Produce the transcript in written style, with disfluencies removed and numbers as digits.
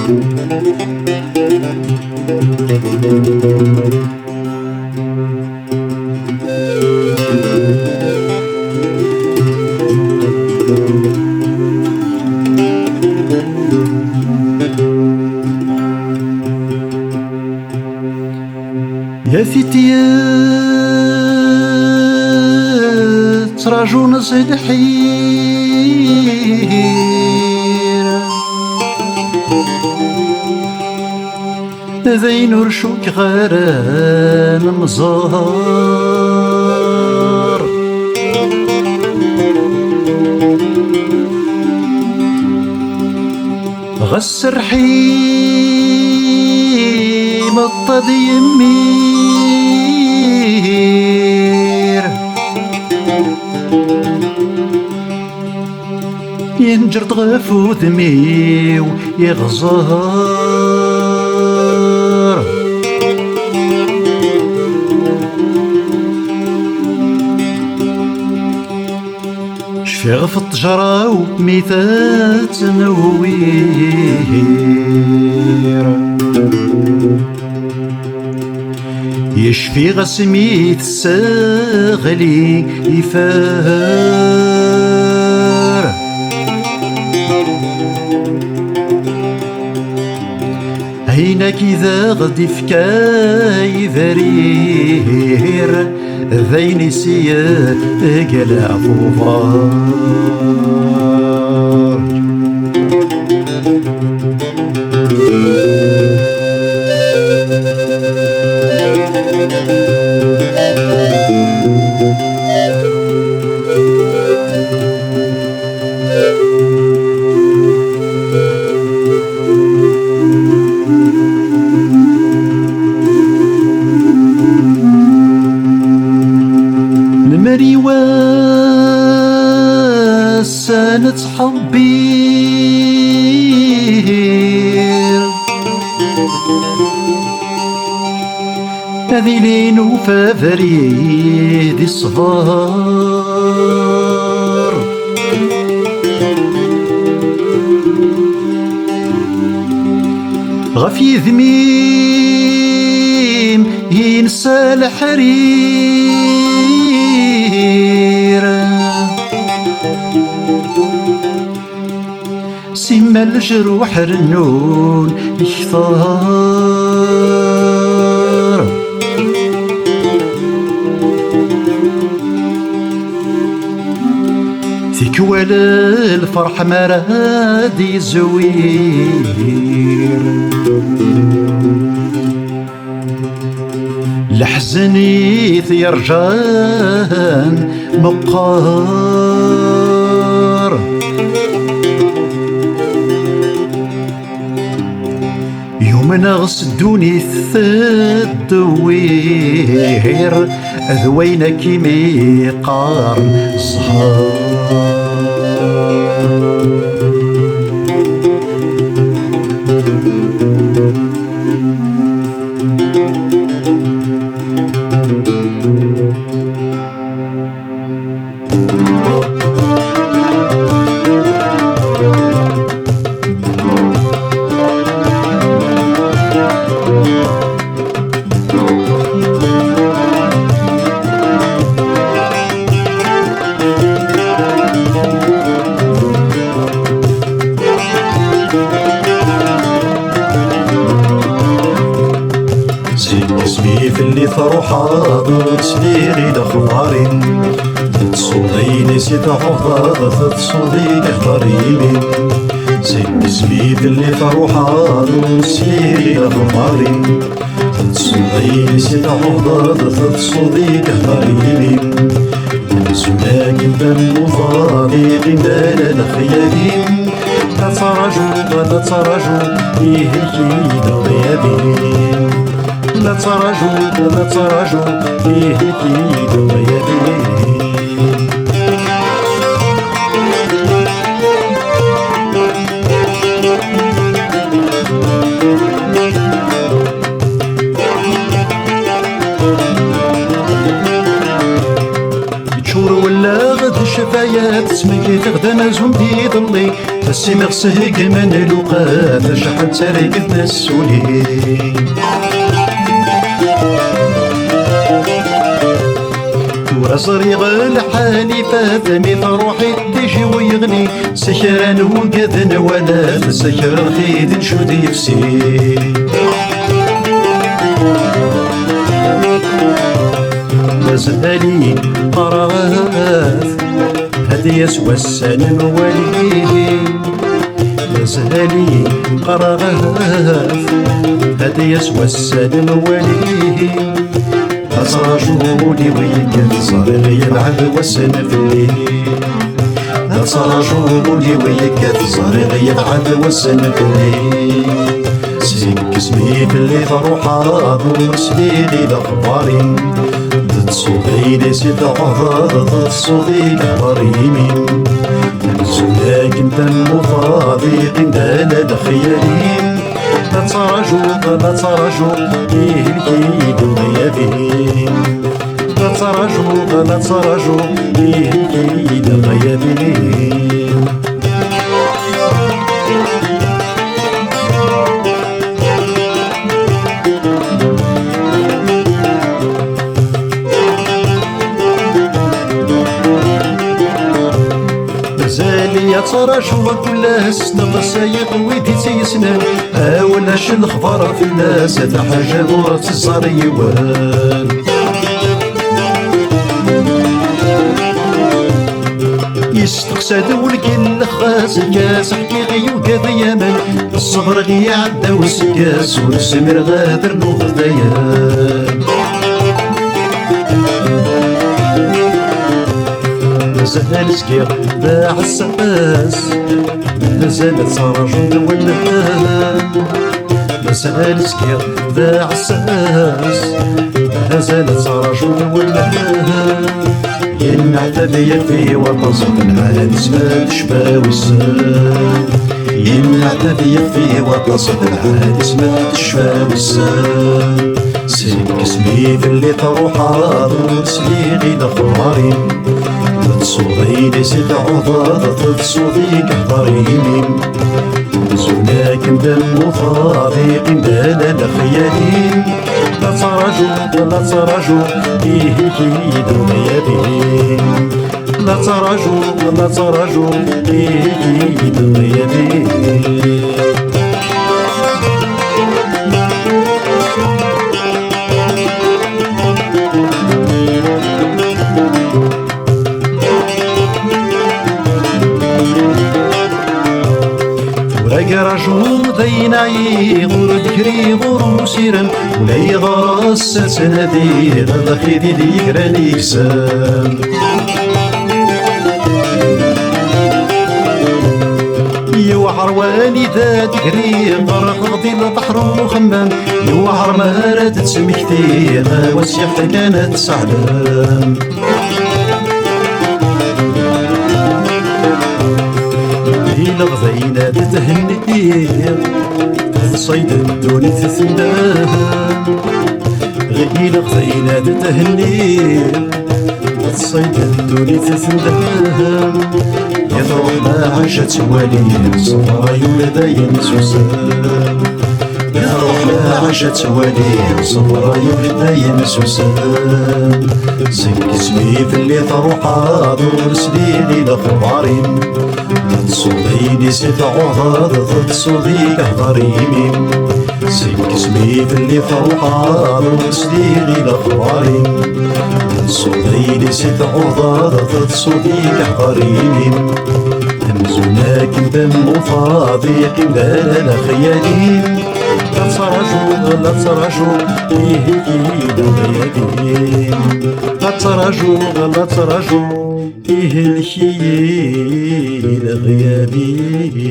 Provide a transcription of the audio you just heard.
يا فتيات تراجون الحير ذين رشوك غران مزار غسر حيم الطد يمير ينجر طغفو ذميو يغزار شفي غف الطجرة وميتات نوير يشفي غسميت الساغلي يفار هينك إذا غدي فكاي ذرير ذين سيا قلع فوفار المري وسانت حبير هذي لين وفافريد الصغار غفي ذميم ينسى الحرير سما الجروح رنون يختار تكوال الفرح مراد يزوير لحزني يرجان مقار يوم نغس الدوني الدوير ذوينك ميقار الزهار اسمي في اللي ثروحة تسليغي لخضارين تصودي سيدا غضاض تصودي لخضارين اسمي في اللي ثروحة تسليغي لخضارين تصودي سيدا غضاض تصودي لخضارين سلاك الدم وضادي غندال الخيالين لا تراجو يهيكي دغيابين لا تراجو يهيكي دغيابين شور ولا غد الشفايات سميكي تغدا مازون دي ضلي السمغ سهق من الوقات شحال تاريكتنا السولين ورصريغ الحالي فاثمي روحي تجي ويغني سكران وقذن ولا سكر الخيد نشود يفسي زهالي قرارات هدي يسوى السلام واليه زهالي قرارات هدي يسوى السلام واليه أصراجولي ويكاد صار يلعب والسن في الليل أصراجولي ويكاد صار يلعب والسن في الليل سيك اسمي في اللي فروحة مرسليلي الأخباري ضد صوتي نسيت عضاد ضد صوتي كهريمين نزولاك انت المفاضي قندالة الخيالين لا تراجو لا تراجو فيه الكيد الغيابين لا تراجو لا تراجو فيه الكيد الغيابين يا تراجو كلها سنة سايق ويدي تيسنان ولاش الخبار في الناس هذا حاجة ورا تزاريوان يستقسى دولك الخاز كاس حقيقي وقاذ يمن الصغر غي عدا والسكاس والسمر غادر نوض ديان مازال سكير باع السقاس مازال تراجل والنهان مازال سكير باع السقاس مازال تراجل والنهان ينعتب يكفي وتصف العادس ما تشبه والسان ينعتب يكفي وتصف العادس ما تشبه والسان سيك اسمي في اللي تروح عاضر سليغي دخمارين تصوضي نسيت عضاد تصوضي كهضريمين زولاك ندم وفاضي قندالة الخيالين لا تراجو لا تراجو فيه الكيد الغيابين لا تراجو لا تراجو فيه الكيد الغيابين راجو ذيناي غور ذكري غور مسيرا ولا يغرس سنادي غدا خيدي ديكراني كسام يوعر والي ذا ذكري غرق غدي البحر وخمام يوعر مهارة تسمكتي وسيحت كانت سعدان إلى غضينا تتهنئ صيد الدوني تثندان إلى غضينا تتهنئ صيد الدوني تثندان يضرب ما عاشت والي صبرا يولد ينسوسان يضرب ما عاشت والي صبرا يولد ينسوسان سك اسمي في اللي تروح عاضر سليلي لخبارين تصوضي نسيت عضاد ضد صوضي كهضريمين سيك اسمي في اللي تروح عاضر سليلي لخبارين تصوضي نسيت عضاد ضد صوضي كهضريمين همزوناك دم فاضي قندالة خيالين لا تراجو لا تراجو فيه الكيد الغيابين لا تراجو لا تراجو فيه الكيد الغيابين